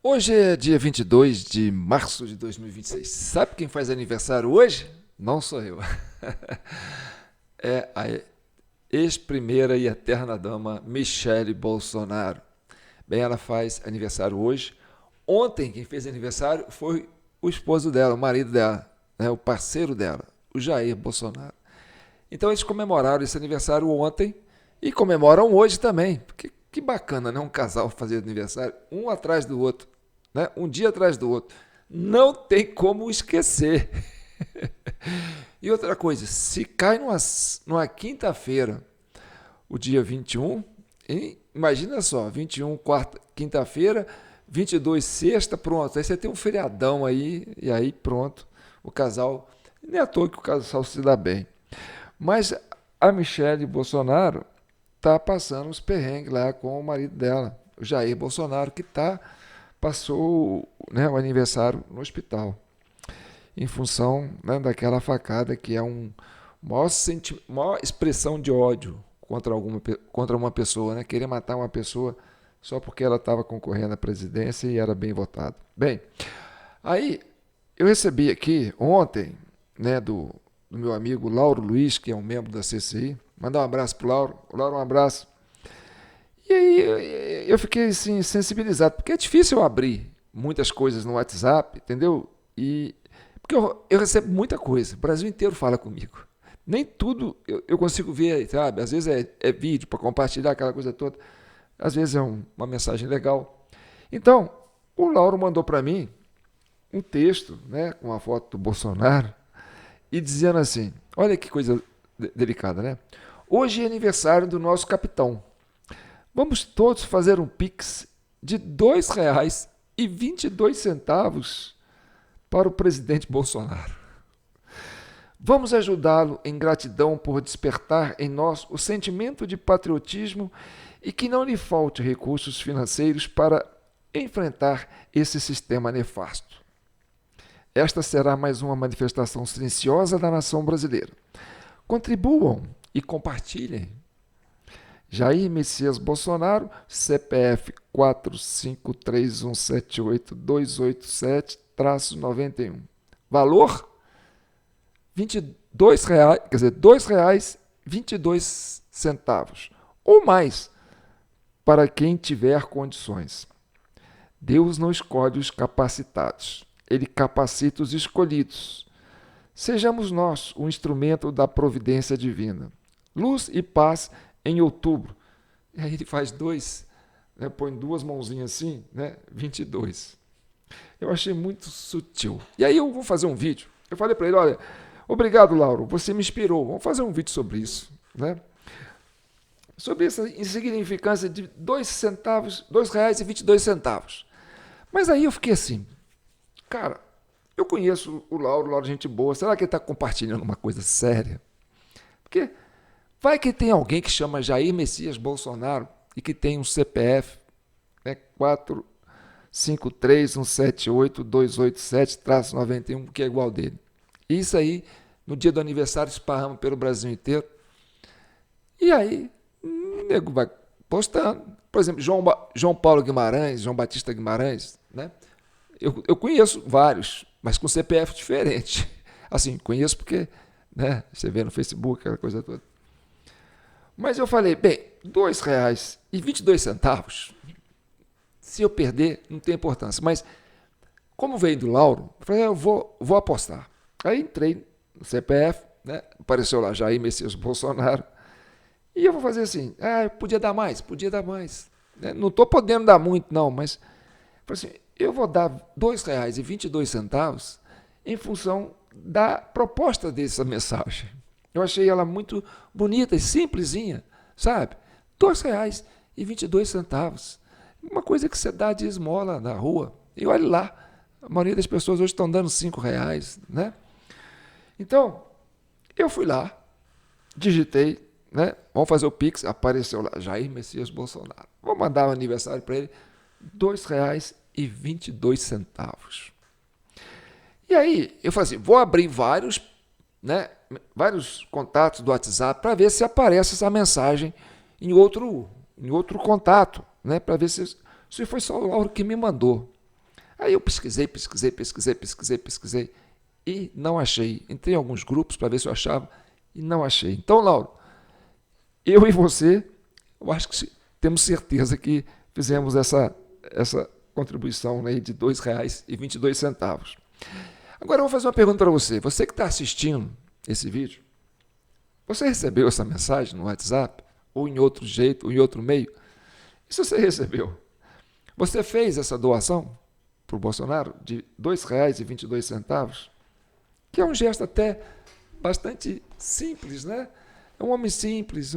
Hoje é dia 22 de março de 2026. Sabe quem faz aniversário hoje? Não sou eu. É a ex-primeira e eterna dama Michele Bolsonaro. Bem, ela faz aniversário hoje. Ontem, quem fez aniversário foi o esposo dela, o marido dela, né, o parceiro dela, o Jair Bolsonaro. Então, eles comemoraram esse aniversário ontem e comemoram hoje também. Porque que bacana, né? Um casal fazer aniversário um atrás do outro, né? Um dia atrás do outro. Não tem como esquecer. E outra coisa, se cai numa quinta-feira, o dia 21, imagina só, 21, quarta, quinta-feira, 22, sexta, pronto. Aí você tem um feriadão aí, e aí pronto. O casal, nem é à toa que o casal se dá bem. Mas a Michele Bolsonaro está passando os perrengues lá com o marido dela, o Jair Bolsonaro, que passou, né, o aniversário no hospital, em função, né, daquela facada que é maior expressão de ódio contra uma pessoa, né? Querer matar uma pessoa só porque ela estava concorrendo à presidência e era bem votado. Bem, aí eu recebi aqui ontem, né, do meu amigo Lauro Luiz, que é um membro da CCI. Mandar um abraço pro Lauro. Lauro, um abraço. E aí eu fiquei assim, sensibilizado, porque é difícil eu abrir muitas coisas no WhatsApp, entendeu? Porque eu recebo muita coisa, o Brasil inteiro fala comigo. Nem tudo eu consigo ver, sabe? Às vezes é vídeo para compartilhar aquela coisa toda, às vezes é uma mensagem legal. Então, o Lauro mandou para mim um texto, né, com uma foto do Bolsonaro, e dizendo assim: olha que coisa delicada, né? Hoje é aniversário do nosso capitão. Vamos todos fazer um Pix de R$ 2,22 para o presidente Bolsonaro. Vamos ajudá-lo em gratidão por despertar em nós o sentimento de patriotismo e que não lhe falte recursos financeiros para enfrentar esse sistema nefasto. Esta será mais uma manifestação silenciosa da nação brasileira. Contribuam e compartilhem. Jair Messias Bolsonaro, CPF 4531782287-91. Valor R$ 22, quer dizer, R$ 2,22 ou mais para quem tiver condições. Deus não escolhe os capacitados, ele capacita os escolhidos. Sejamos nós o instrumento da providência divina. Luz e paz em outubro. E aí ele faz dois, né, põe duas mãozinhas assim, né, 22. Eu achei muito sutil. E aí eu vou fazer um vídeo. Eu falei para ele, olha, obrigado, Lauro, você me inspirou. Vamos fazer um vídeo sobre isso, né? Sobre essa insignificância de R$ 2,22. Mas aí eu fiquei assim, cara, eu conheço o Lauro é gente boa. Será que ele está compartilhando uma coisa séria? Porque vai que tem alguém que chama Jair Messias Bolsonaro e que tem um CPF, né, 4531782287-91, que é igual dele. E isso aí, no dia do aniversário, esparrama pelo Brasil inteiro. E aí, o nego vai postando. Por exemplo, João Paulo Guimarães, João Batista Guimarães, né? Eu conheço vários, mas com CPF diferente. Assim, conheço porque, né, você vê no Facebook, aquela coisa toda. Mas eu falei, bem, R$ 2,22, se eu perder, não tem importância. Mas, como veio do Lauro, eu falei, eu vou apostar. Aí entrei no CPF, né, apareceu lá Jair Messias Bolsonaro, e eu vou fazer assim, podia dar mais, podia dar mais. Né? Não estou podendo dar muito, não, mas assim, eu vou dar R$ 2,22 em função da proposta dessa mensagem. Eu achei ela muito bonita e simplesinha, sabe? R$ 2,22. Uma coisa que você dá de esmola na rua. E olha lá, a maioria das pessoas hoje estão dando R$ 5, né? Então, eu fui lá, digitei, né? Vamos fazer o Pix, apareceu lá, Jair Messias Bolsonaro. Vou mandar um aniversário para ele, R$ 2,22. E aí, eu falei assim, vou abrir vários, né, vários contatos do WhatsApp para ver se aparece essa mensagem em outro contato, né, para ver se foi só o Lauro que me mandou. Aí eu pesquisei e não achei. Entrei em alguns grupos para ver se eu achava e não achei. Então, Lauro, eu e você, eu acho que temos certeza que fizemos essa contribuição, né, de R$ 2,22. Agora eu vou fazer uma pergunta para você. Você que está assistindo esse vídeo, você recebeu essa mensagem no WhatsApp? Ou em outro jeito, ou em outro meio? E se você recebeu, você fez essa doação para o Bolsonaro de R$ 2,22? Que é um gesto até bastante simples, né? É um homem simples,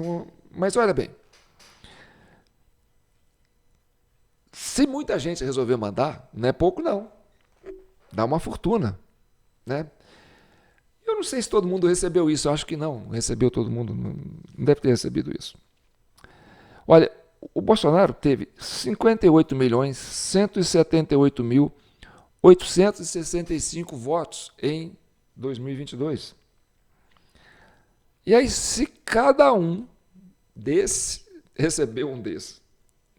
mas olha bem, se muita gente resolver mandar, não é pouco não, dá uma fortuna, né? Eu não sei se todo mundo recebeu isso, eu acho que não recebeu todo mundo, não deve ter recebido isso. Olha, o Bolsonaro teve 58.178.865 votos em 2022. E aí, se cada um desse recebeu um desse,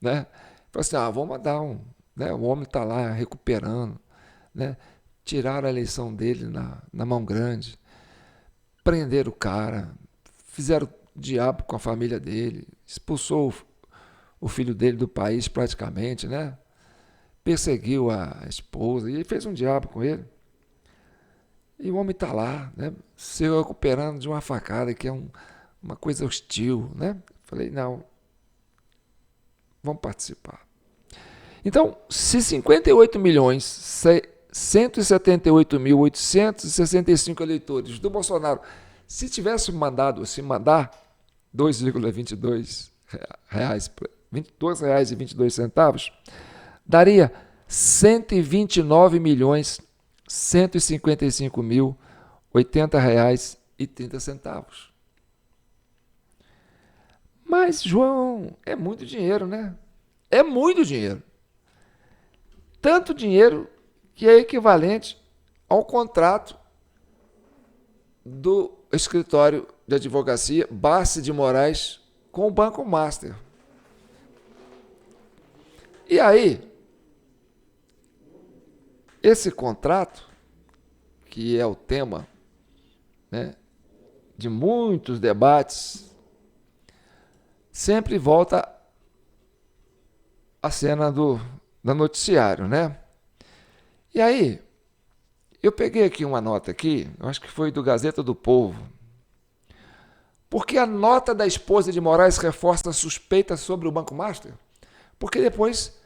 né? Fala assim, vamos mandar um, né? O homem está lá recuperando, né? Tiraram a eleição dele na mão grande, prenderam o cara, fizeram diabo com a família dele, expulsou o filho dele do país praticamente, né? Perseguiu a esposa e fez um diabo com ele. E o homem está lá, né? Se recuperando de uma facada que é uma coisa hostil, né? Falei, não, vamos participar. Então, se 58.178.865 eleitores do Bolsonaro, se tivesse mandar R$ 2,22, daria 129.155.080,30. Mas, João, é muito dinheiro, né? É muito dinheiro. Tanto dinheiro que é equivalente ao contrato do escritório de advocacia Barsi de Moraes com o Banco Master. E aí, esse contrato, que é o tema, né, de muitos debates, sempre volta à cena do noticiário, né? E aí, eu peguei aqui uma nota aqui, eu acho que foi do Gazeta do Povo, porque a nota da esposa de Moraes reforça a suspeita sobre o Banco Master, porque depois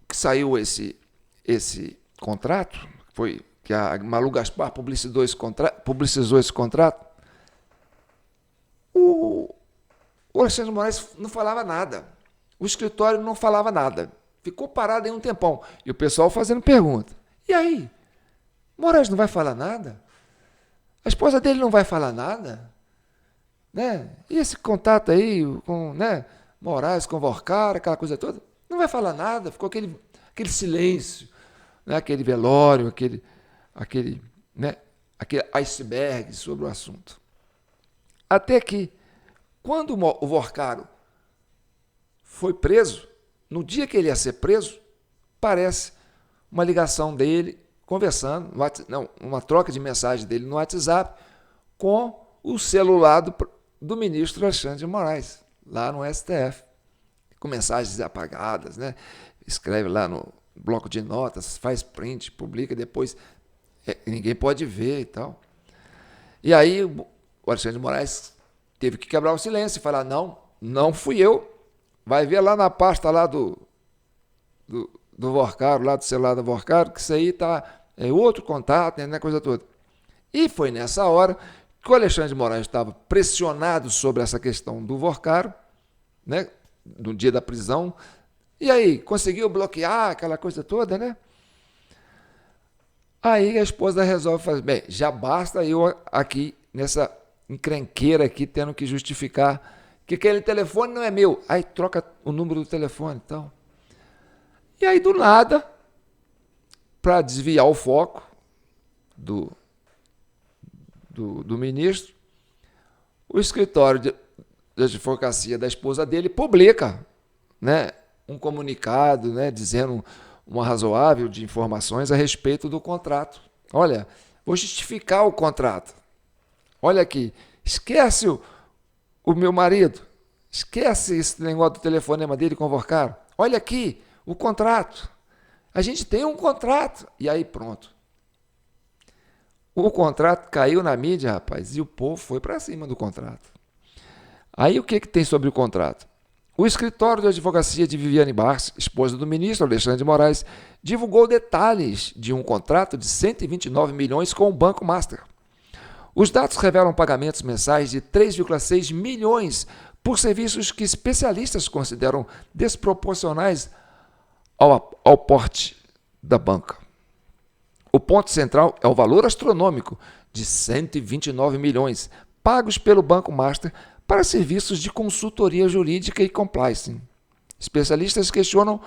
que saiu esse contrato, foi que a Malu Gaspar publicizou esse contrato, o Alexandre de Moraes não falava nada, o escritório não falava nada, ficou parado aí um tempão, e o pessoal fazendo pergunta, e aí, Moraes não vai falar nada? A esposa dele não vai falar nada? Né? E esse contato aí com, né, Moraes com Vorcar, aquela coisa toda, não vai falar nada, ficou aquele silêncio, né, aquele velório, aquele iceberg sobre o assunto. Até que, quando o Vorcaro foi preso, no dia que ele ia ser preso, parece uma ligação dele, conversando, uma troca de mensagem dele no WhatsApp com o celular do ministro Alexandre de Moraes, lá no STF, com mensagens apagadas, né? Escreve lá no bloco de notas, faz print, publica, depois ninguém pode ver e tal. E aí o Alexandre de Moraes teve que quebrar o silêncio e falar, não fui eu, vai ver lá na pasta lá do Vorcaro, lá do celular do Vorcaro, que isso aí é outro contato, né, coisa toda. E foi nessa hora que o Alexandre de Moraes estava pressionado sobre essa questão do Vorcaro, né, no dia da prisão, e aí conseguiu bloquear aquela coisa toda, né? Aí a esposa resolve fazer, bem, já basta eu aqui, nessa encrenqueira aqui, tendo que justificar que aquele telefone não é meu. Aí troca o número do telefone e tal. E aí, do nada, para desviar o foco do ministro, o escritório de advocacia da esposa dele publica, né, um comunicado, né, dizendo uma razoável de informações a respeito do contrato. Olha, vou justificar o contrato. Olha aqui, esquece o meu marido, esquece esse negócio do telefonema dele com o Vorcaro. Olha aqui, o contrato. A gente tem um contrato. E aí pronto. O contrato caiu na mídia, rapaz, e o povo foi para cima do contrato. Aí o que tem sobre o contrato? O escritório de advocacia de Viviane Barça, esposa do ministro Alexandre de Moraes, divulgou detalhes de um contrato de 129 milhões com o Banco Master. Os dados revelam pagamentos mensais de 3,6 milhões por serviços que especialistas consideram desproporcionais ao porte da banca. O ponto central é o valor astronômico de 129 milhões pagos pelo Banco Master para serviços de consultoria jurídica e compliance. Especialistas questionam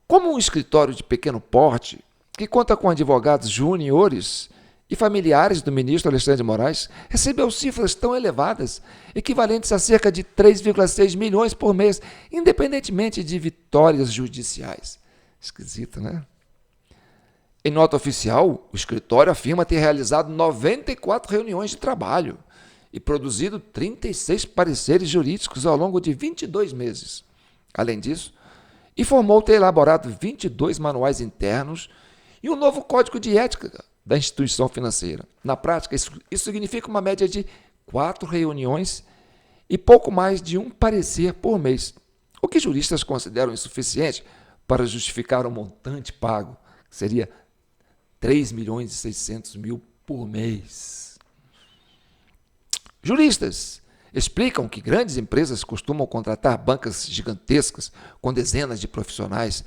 como um escritório de pequeno porte, que conta com advogados júniores e familiares do ministro Alexandre de Moraes, recebeu cifras tão elevadas, equivalentes a cerca de 3,6 milhões por mês, independentemente de vitórias judiciais. Esquisito, né? Em nota oficial, o escritório afirma ter realizado 94 reuniões de trabalho e produzido 36 pareceres jurídicos ao longo de 22 meses. Além disso, informou ter elaborado 22 manuais internos e um novo código de ética da instituição financeira. Na prática, isso significa uma média de 4 reuniões e pouco mais de um parecer por mês, o que juristas consideram insuficiente para justificar o montante pago, que seria 3 milhões e 600 mil por mês. Juristas explicam que grandes empresas costumam contratar bancas gigantescas com dezenas de profissionais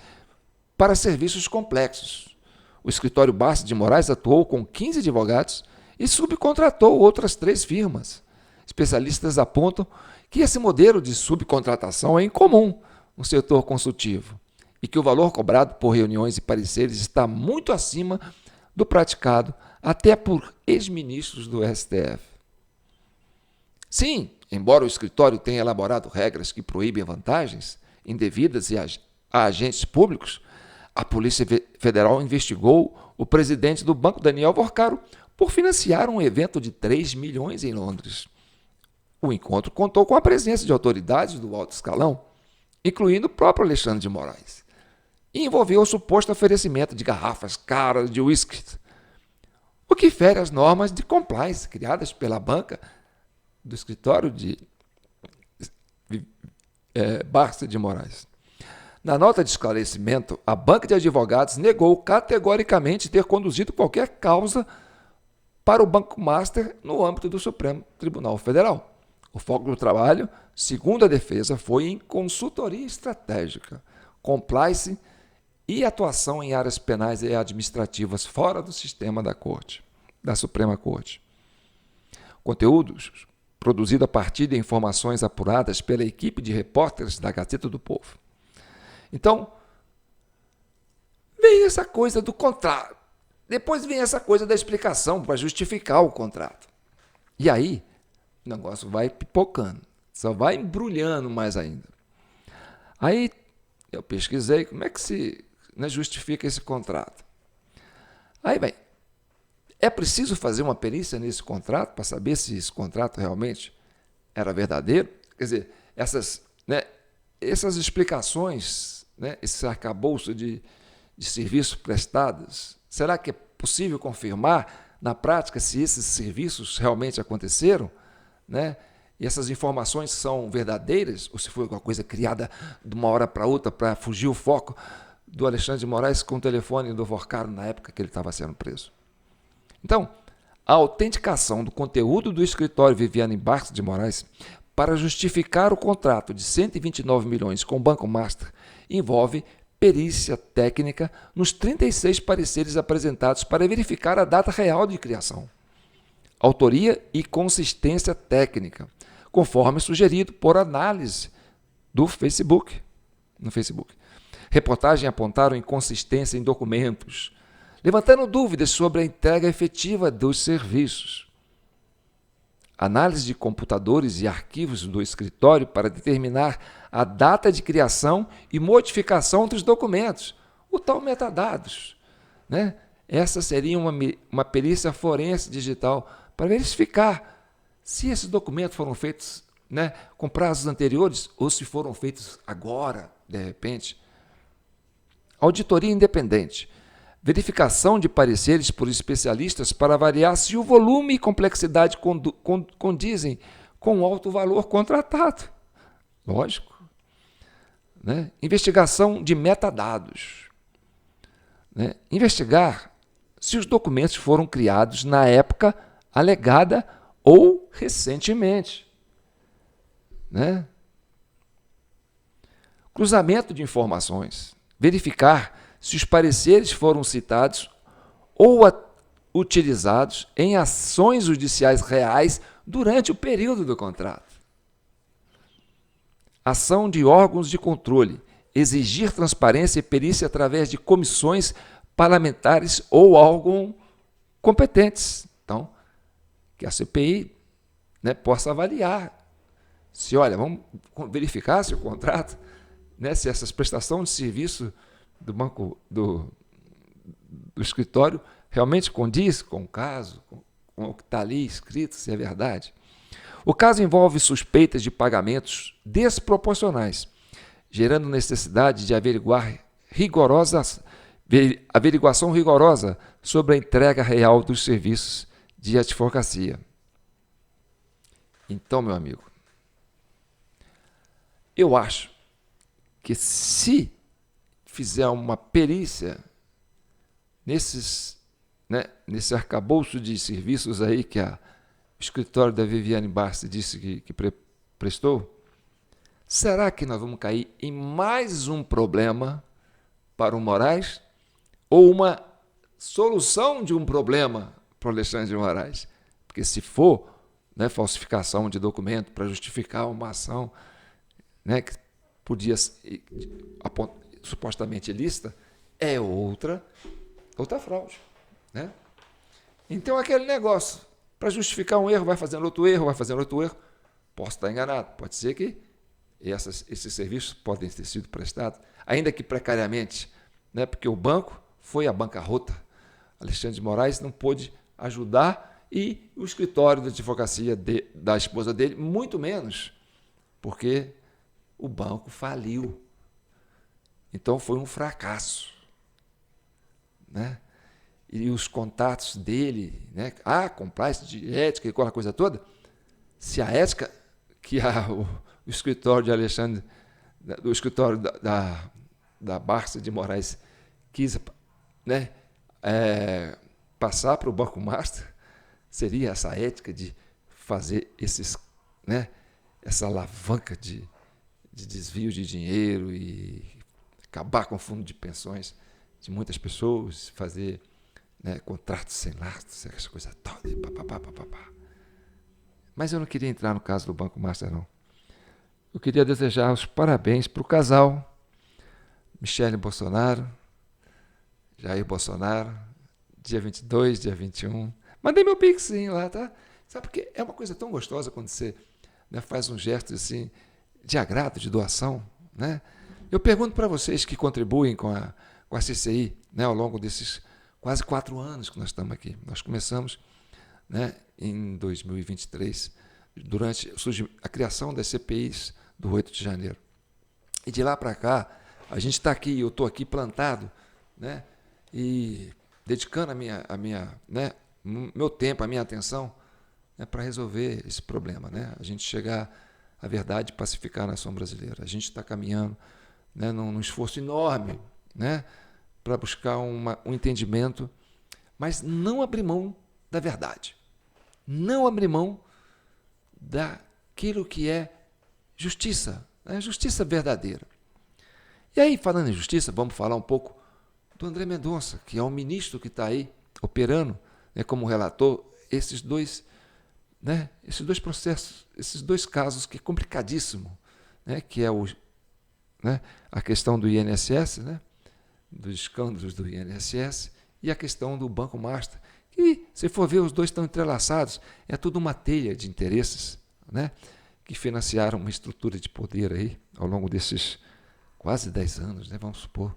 para serviços complexos. O escritório Barça de Moraes atuou com 15 advogados e subcontratou outras 3 firmas. Especialistas apontam que esse modelo de subcontratação é incomum no setor consultivo e que o valor cobrado por reuniões e pareceres está muito acima do praticado até por ex-ministros do STF. Sim, embora o escritório tenha elaborado regras que proíbem vantagens indevidas a agentes públicos, a Polícia Federal investigou o presidente do banco, Daniel Vorcaro, por financiar um evento de 3 milhões em Londres. O encontro contou com a presença de autoridades do alto escalão, incluindo o próprio Alexandre de Moraes, e envolveu o suposto oferecimento de garrafas caras de uísque, o que fere as normas de compliance criadas pela banca do escritório de Barça de Moraes. Na nota de esclarecimento, a banca de advogados negou categoricamente ter conduzido qualquer causa para o Banco Master no âmbito do Supremo Tribunal Federal. O foco do trabalho, segundo a defesa, foi em consultoria estratégica, compliance e atuação em áreas penais e administrativas fora do sistema da Suprema Corte. Conteúdos produzido a partir de informações apuradas pela equipe de repórteres da Gazeta do Povo. Então, vem essa coisa do contrato. Depois vem essa coisa da explicação para justificar o contrato. E aí, o negócio vai pipocando, só vai embrulhando mais ainda. Aí, eu pesquisei como é que se justifica esse contrato. Aí, bem, é preciso fazer uma perícia nesse contrato para saber se esse contrato realmente era verdadeiro? Quer dizer, essas explicações, esse arcabouço de serviços prestados, será que é possível confirmar na prática se esses serviços realmente aconteceram? E essas informações são verdadeiras ou se foi alguma coisa criada de uma hora para outra para fugir o foco do Alexandre de Moraes com o telefone do Vorcaro na época que ele estava sendo preso? Então, a autenticação do conteúdo do escritório Viviane Barça de Moraes para justificar o contrato de 129 milhões com o Banco Master envolve perícia técnica nos 36 pareceres apresentados para verificar a data real de criação, autoria e consistência técnica, conforme sugerido por análise no Facebook. Reportagem apontaram inconsistência em documentos, levantando dúvidas sobre a entrega efetiva dos serviços. análise de computadores e arquivos do escritório para determinar a data de criação e modificação dos documentos, o tal metadados, né? Essa seria uma perícia forense digital para verificar se esses documentos foram feitos, né, com prazos anteriores ou se foram feitos agora, de repente. Auditoria independente. Verificação de pareceres por especialistas para avaliar se o volume e complexidade condizem com o alto valor contratado. Lógico. Né? Investigação de metadados. Né? Investigar se os documentos foram criados na época alegada ou recentemente. Né? Cruzamento de informações. Verificar se os pareceres foram citados ou utilizados em ações judiciais reais durante o período do contrato. Ação de órgãos de controle. Exigir transparência e perícia através de comissões parlamentares ou órgãos competentes. Então, que a CPI, né, possa avaliar se, olha, vamos verificar se o contrato, né, se essas prestações de serviço do banco, do escritório, realmente condiz com o caso, com o que está ali escrito, se é verdade. O caso envolve suspeitas de pagamentos desproporcionais, gerando necessidade de averiguação rigorosa sobre a entrega real dos serviços de advocacia. Então, meu amigo, eu acho que se fizer uma perícia nesse arcabouço de serviços aí que o escritório da Viviane Barsi disse que prestou, será que nós vamos cair em mais um problema para o Moraes ou uma solução de um problema para o Alexandre de Moraes? Porque se for, né, falsificação de documento para justificar uma ação, né, que podia ser supostamente ilícita, é outra fraude. Né? Então, aquele negócio, para justificar um erro, vai fazendo outro erro, Posso estar enganado, pode ser que esses serviços podem ter sido prestados, ainda que precariamente, né? Porque o banco foi à bancarrota. Alexandre de Moraes não pôde ajudar e o escritório de advocacia da esposa dele, muito menos, porque o banco faliu. Então foi um fracasso. Né? E os contatos dele, né? Compliance de ética e aquela coisa toda, se a ética que o escritório de Alexandre, do escritório da Barsi de Moraes quis, né, passar para o Banco Master, seria essa ética de fazer né, essa alavanca de desvio de dinheiro e acabar com o fundo de pensões de muitas pessoas, fazer, né, contratos sem lastros, essa coisa toda, papapá. Mas eu não queria entrar no caso do Banco Master, não. Eu queria desejar os parabéns para o casal, Michele Bolsonaro, Jair Bolsonaro, dia 22, dia 21. Mandei meu pixinho lá, tá? Sabe, porque é uma coisa tão gostosa quando você, né, faz um gesto assim, de agrado, de doação, né? Eu pergunto para vocês que contribuem com a CCI, né, ao longo desses quase 4 anos que nós estamos aqui. Nós começamos, né, em 2023, durante a criação das CPIs do 8 de janeiro. E de lá para cá, a gente está aqui, eu estou aqui plantado, né, e dedicando né, meu tempo, a minha atenção, né, para resolver esse problema, né, a gente chegar à verdade e pacificar a nação brasileira. A gente está caminhando, né, num esforço enorme, né, para buscar um entendimento, mas não abrir mão da verdade. Não abrir mão daquilo que é justiça, né? Justiça verdadeira. E aí, falando em justiça, vamos falar um pouco do André Mendonça, que é o ministro que está aí operando, né, como relator esses dois processos, esses 2 casos que é complicadíssimo, né, que é né, a questão do INSS, né, dos escândalos do INSS, e a questão do Banco Master, E, se for ver, os dois estão entrelaçados. É tudo uma teia de interesses, né, que financiaram uma estrutura de poder aí ao longo desses quase 10 anos, né, vamos supor.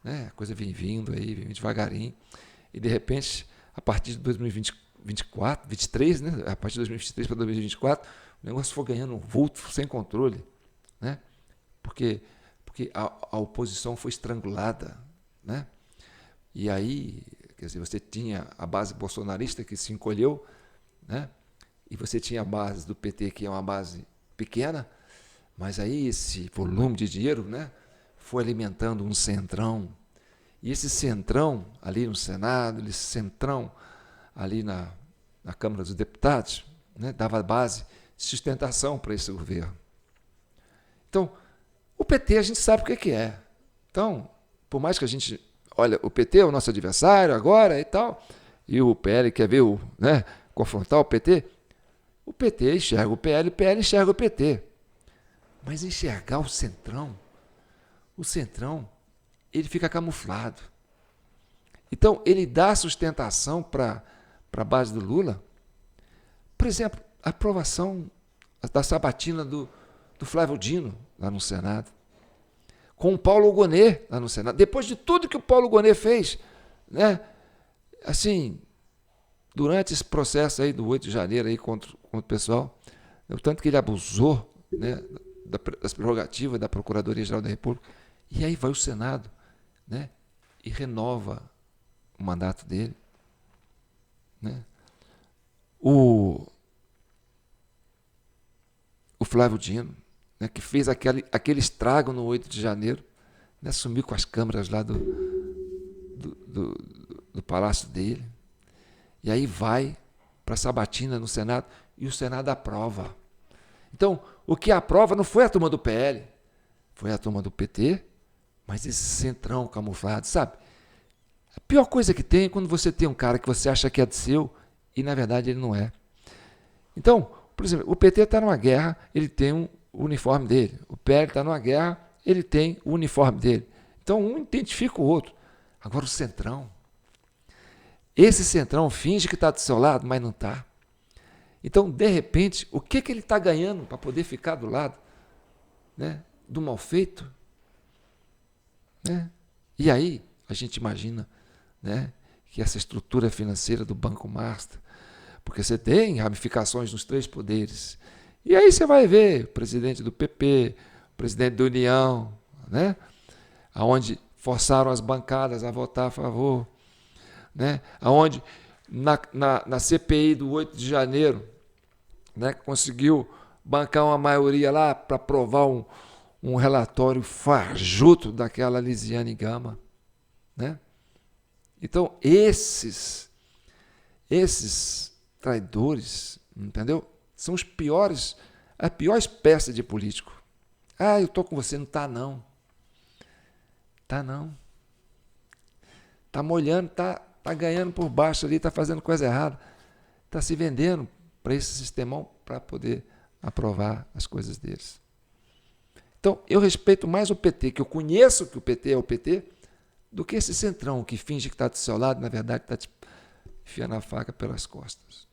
Né, a coisa vem vindo aí, vem devagarinho. E, de repente, a partir de 2024, 23, né, a partir de 2023 para 2024, o negócio foi ganhando um vulto sem controle. Né, porque a oposição foi estrangulada. Né, e aí, quer dizer, você tinha a base bolsonarista que se encolheu, né, e você tinha a base do PT, que é uma base pequena, mas aí esse volume de dinheiro, né, foi alimentando um centrão. E esse centrão ali no Senado, esse centrão ali na Câmara dos Deputados, né, dava base de sustentação para esse governo. Então, o PT a gente sabe o que é. Então, por mais que a gente... Olha, o PT é o nosso adversário agora e tal, e o PL quer ver né, confrontar o PT enxerga o PL enxerga o PT. Mas enxergar o centrão, ele fica camuflado. Então, ele dá sustentação para a base do Lula. Por exemplo, a aprovação da sabatina do Flávio Dino, lá no Senado, com o Paulo Gonet, lá no Senado. Depois de tudo que o Paulo Gonet fez, né, assim, durante esse processo aí do 8 de janeiro aí contra o pessoal, o tanto que ele abusou, né, das prerrogativas da Procuradoria-Geral da República, e aí vai o Senado, né, e renova o mandato dele. Né. O Flávio Dino, né, que fez aquele estrago no 8 de janeiro, né, sumiu com as câmeras lá do palácio dele, e aí vai para a sabatina no Senado, e o Senado aprova. Então, o que aprova não foi a turma do PL, foi a turma do PT, mas esse centrão camuflado, sabe? A pior coisa que tem é quando você tem um cara que você acha que é do seu, e na verdade ele não é. Então, por exemplo, o PT está numa guerra, ele tem o uniforme dele. O PL está numa guerra, ele tem o uniforme dele. Então, um identifica o outro. Agora, o centrão. Esse centrão finge que está do seu lado, mas não está. Então, de repente, o que ele está ganhando para poder ficar do lado, né, do mal feito? Né? E aí, a gente imagina, né, que essa estrutura financeira do Banco Master, porque você tem ramificações nos 3 poderes. E aí você vai ver o presidente do PP, o presidente da União, né, onde forçaram as bancadas a votar a favor, né, onde na CPI do 8 de janeiro, né, conseguiu bancar uma maioria lá para aprovar um relatório fajuto daquela Lisiane Gama. Né? Então, esses traidores, entendeu? São os piores, a pior espécie de político. Ah, eu estou com você, não está não. Está não. Está molhando, está ganhando por baixo ali, está fazendo coisa errada. Está se vendendo para esse sistemão para poder aprovar as coisas deles. Então, eu respeito mais o PT, que eu conheço que o PT é o PT, do que esse centrão que finge que está do seu lado, na verdade está te enfiando a faca pelas costas.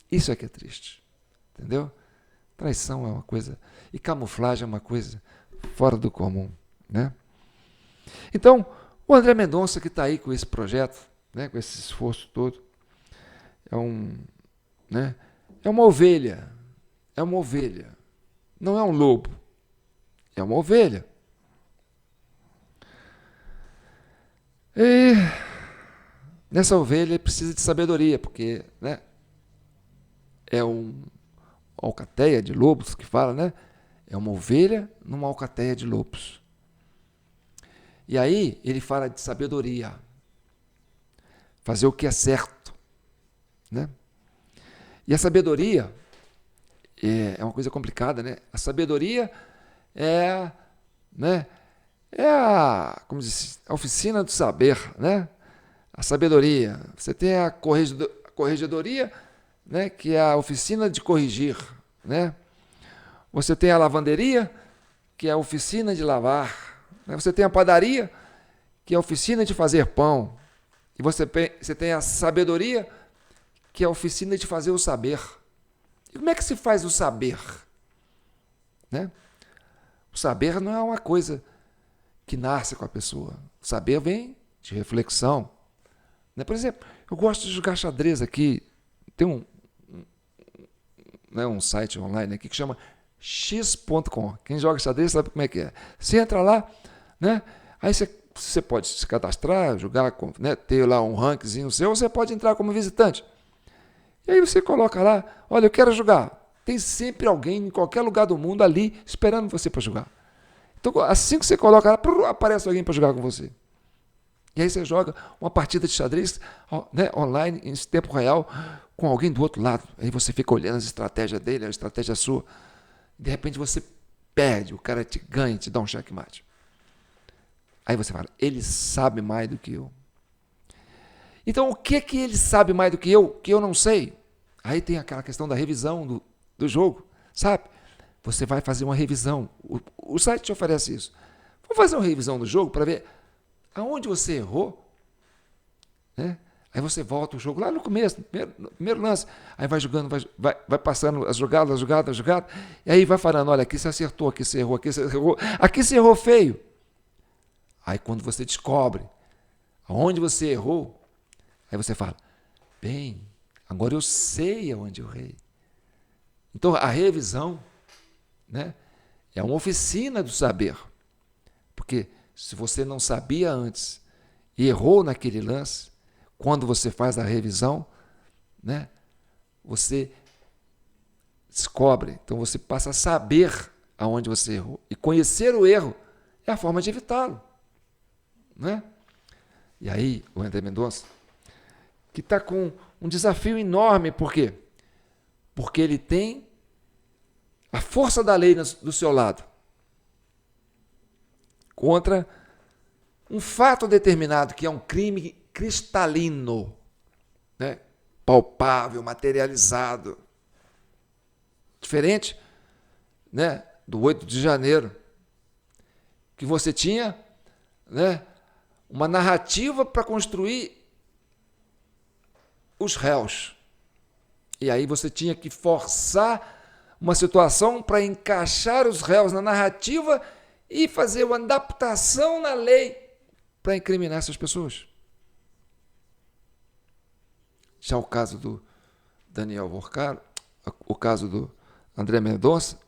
Isso é que é triste. Entendeu? Traição é uma coisa, e camuflagem é uma coisa fora do comum. Né? Então, o André Mendonça, que está aí com esse projeto, né, com esse esforço todo, né, é uma ovelha. É uma ovelha. Não é um lobo. É uma ovelha. E nessa ovelha ele precisa de sabedoria, porque, né, é uma alcateia de lobos que fala, né? É uma ovelha numa alcateia de lobos. E aí ele fala de sabedoria. Fazer o que é certo. Né? E a sabedoria é uma coisa complicada, né? A sabedoria né, como diz, a oficina do saber, né? A sabedoria. Você tem a corregedoria, né, que é a oficina de corrigir, né? Você tem a lavanderia, que é a oficina de lavar, né? Você tem a padaria, que é a oficina de fazer pão, E você tem a sabedoria, que é a oficina de fazer o saber. E como é que se faz o saber? Né? O saber não é uma coisa que nasce com a pessoa. O saber vem de reflexão. Né? Por exemplo, eu gosto de jogar xadrez aqui. Tem um site online aqui que chama x.com. Quem joga xadrez sabe como é que é. Você entra lá, né? Aí você pode se cadastrar, jogar, né? Ter lá um rankzinho seu, ou você pode entrar como visitante. E aí você coloca lá, olha, eu quero jogar. Tem sempre alguém em qualquer lugar do mundo ali esperando você para jogar. Então, assim que você coloca lá, aparece alguém para jogar com você. E aí você joga uma partida de xadrez, né, online, em tempo real, com alguém do outro lado. Aí você fica olhando as estratégias dele, a estratégia sua. De repente você perde, o cara te ganha, te dá um checkmate. Aí você fala, ele sabe mais do que eu. Então, o que ele sabe mais do que eu não sei? Aí tem aquela questão da revisão do jogo, sabe? Você vai fazer uma revisão. O site te oferece isso. Vamos fazer uma revisão do jogo para ver aonde você errou. Né? Aí você volta o jogo lá no começo, no primeiro lance. Aí vai jogando, vai passando as jogadas. E aí vai falando, olha, aqui você acertou, aqui você errou, aqui você errou feio. Aí quando você descobre aonde você errou, aí você fala, bem, agora eu sei aonde eu errei. Então a revisão, né, é uma oficina do saber. Porque se você não sabia antes e errou naquele lance, quando você faz a revisão, né, você descobre. Então você passa a saber aonde você errou. E conhecer o erro é a forma de evitá-lo. Né? E aí, o André Mendonça, que está com um desafio enorme, por quê? Porque ele tem a força da lei do seu lado contra um fato determinado, que é um crime cristalino, né? Palpável, materializado. Diferente, né, do 8 de janeiro, que você tinha, né, uma narrativa para construir os réus. E aí você tinha que forçar uma situação para encaixar os réus na narrativa e fazer uma adaptação na lei para incriminar essas pessoas. Já o caso do Daniel Vorcaro, o caso do André Mendonça,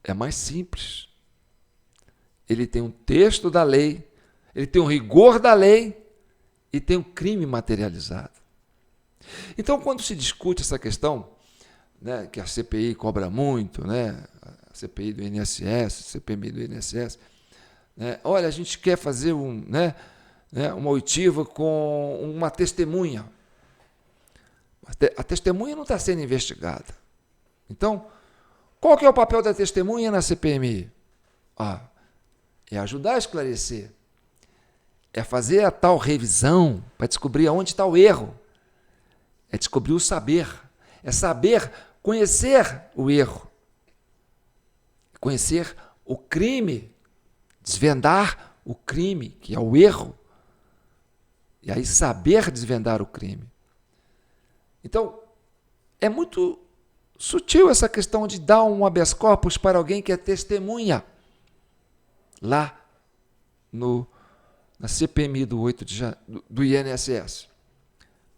é mais simples. Ele tem um texto da lei, ele tem um rigor da lei e tem um crime materializado. Então, quando se discute essa questão, né, que a CPI cobra muito, né, a CPI do INSS, CPMI do INSS, né, olha, a gente quer fazer uma oitiva com uma testemunha. A testemunha não está sendo investigada. Então, qual que é o papel da testemunha na CPMI? É ajudar a esclarecer. É fazer a tal revisão para descobrir aonde está o erro. É descobrir o saber. É saber conhecer o erro. Conhecer o crime. Desvendar o crime, que é o erro. E aí saber desvendar o crime. Então, é muito sutil essa questão de dar um habeas corpus para alguém que é testemunha. Lá na CPMI do INSS.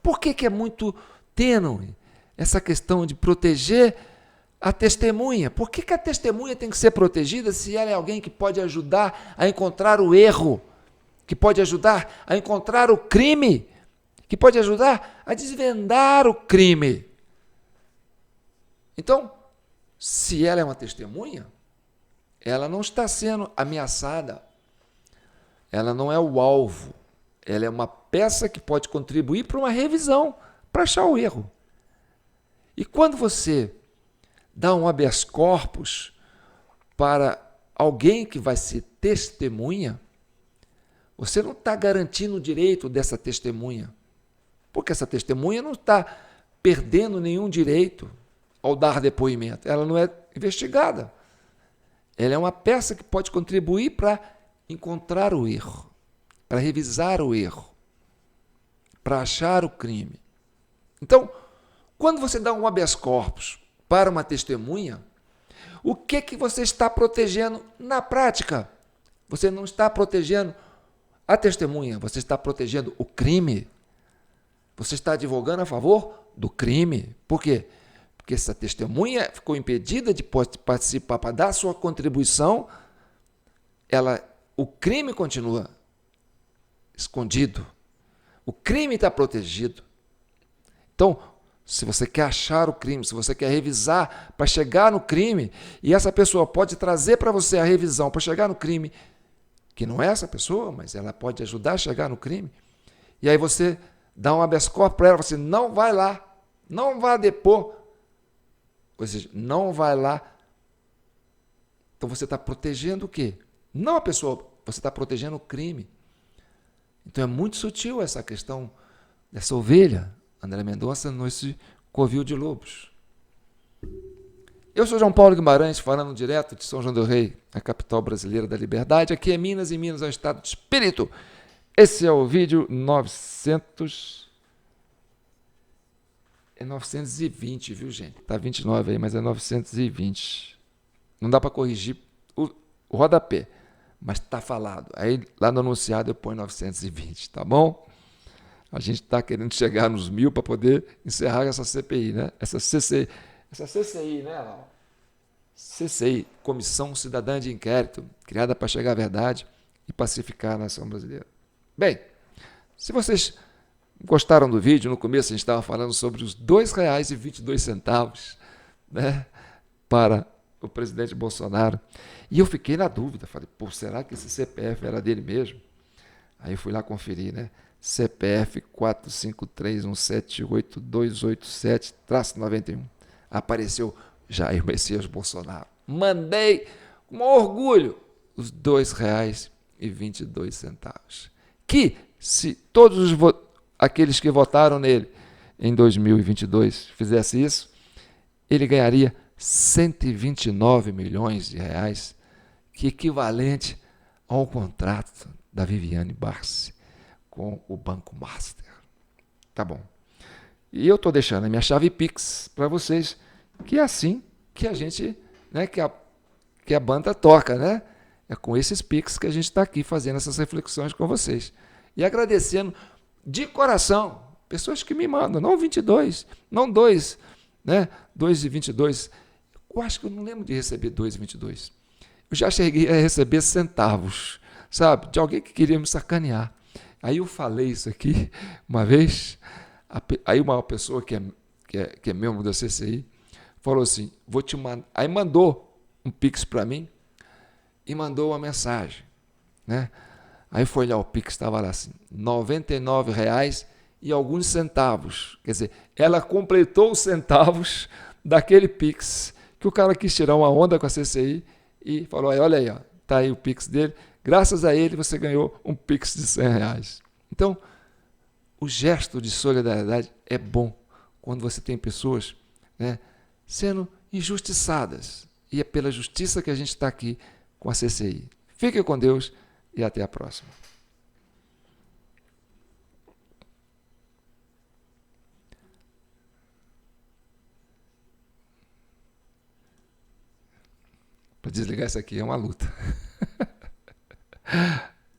Por que é muito tênue essa questão de proteger a testemunha? Por que a testemunha tem que ser protegida se ela é alguém que pode ajudar a encontrar o erro, que pode ajudar a encontrar o crime, que pode ajudar a desvendar o crime? Então, se ela é uma testemunha, ela não está sendo ameaçada. Ela não é o alvo. Ela é uma peça que pode contribuir para uma revisão, para achar o erro. E quando você dá um habeas corpus para alguém que vai ser testemunha, você não está garantindo o direito dessa testemunha, porque essa testemunha não está perdendo nenhum direito ao dar depoimento. Ela não é investigada. Ela é uma peça que pode contribuir para encontrar o erro, para revisar o erro. para achar o crime. Então, quando você dá um habeas corpus para uma testemunha, o que você está protegendo na prática? Você não está protegendo a testemunha, você está protegendo o crime. Você está advogando a favor do crime. Por quê? Porque essa testemunha ficou impedida de participar para dar sua contribuição, o crime continua escondido. O crime está protegido. Então, se você quer achar o crime, se você quer revisar para chegar no crime, e essa pessoa pode trazer para você a revisão para chegar no crime, que não é essa pessoa, mas ela pode ajudar a chegar no crime, e aí você dá um habeas corpus para ela, você não vai lá, não vá depor, ou seja, não vai lá. Então você está protegendo o quê? Não a pessoa, você está protegendo o crime. Então é muito sutil essa questão dessa ovelha, André Mendonça, nesse covil de lobos. Eu sou João Paulo Guimarães, falando direto de São João del Rei, a capital brasileira da liberdade. Aqui é Minas, e Minas é o estado de espírito. Esse é o vídeo 920, viu, gente? Tá 29 aí, mas é 920. Não dá para corrigir o rodapé, mas tá falado. Aí lá no anunciado eu ponho 920, tá bom? A gente está querendo chegar nos 1000 para poder encerrar essa CPI, né? Essa CCI, né? CCI, Comissão Cidadã de Inquérito, criada para chegar à verdade e pacificar a nação brasileira. Bem, se vocês gostaram do vídeo, no começo a gente estava falando sobre os R$ 2,22, né, para o presidente Bolsonaro. E eu fiquei na dúvida, falei, pô, será que esse CPF era dele mesmo? Aí eu fui lá conferir, né? CPF 453178287-91. Apareceu Jair Messias Bolsonaro. Mandei com orgulho os R$ 2,22. Que, se todos aqueles que votaram nele em 2022 fizessem isso, ele ganharia 129 milhões de reais, que equivalente ao contrato da Viviane Barsi com o Banco Master. Tá bom. E eu estou deixando a minha chave Pix para vocês, que é assim que a gente, né, que a banda toca, né? É com esses Pix que a gente está aqui fazendo essas reflexões com vocês. E agradecendo de coração pessoas que me mandam, não 22, não 2, né? 2,22. Eu acho que eu não lembro de receber 2,22. Eu já cheguei a receber centavos, sabe? De alguém que queria me sacanear. Aí eu falei isso aqui uma vez, aí uma pessoa que é membro da CCI falou assim, vou te mandar. Aí mandou um Pix para mim e mandou uma mensagem, né? Aí foi olhar o Pix, estava lá assim, R$ 99,00 e alguns centavos. Quer dizer, ela completou os centavos daquele Pix que o cara quis tirar uma onda com a CCI e falou, olha aí, ó, tá aí o Pix dele. Graças a ele você ganhou um Pix de R$ 100. Então, o gesto de solidariedade é bom quando você tem pessoas, né, sendo injustiçadas. E é pela justiça que a gente está aqui com a CCI. Fique com Deus e até a próxima. Para desligar isso aqui é uma luta.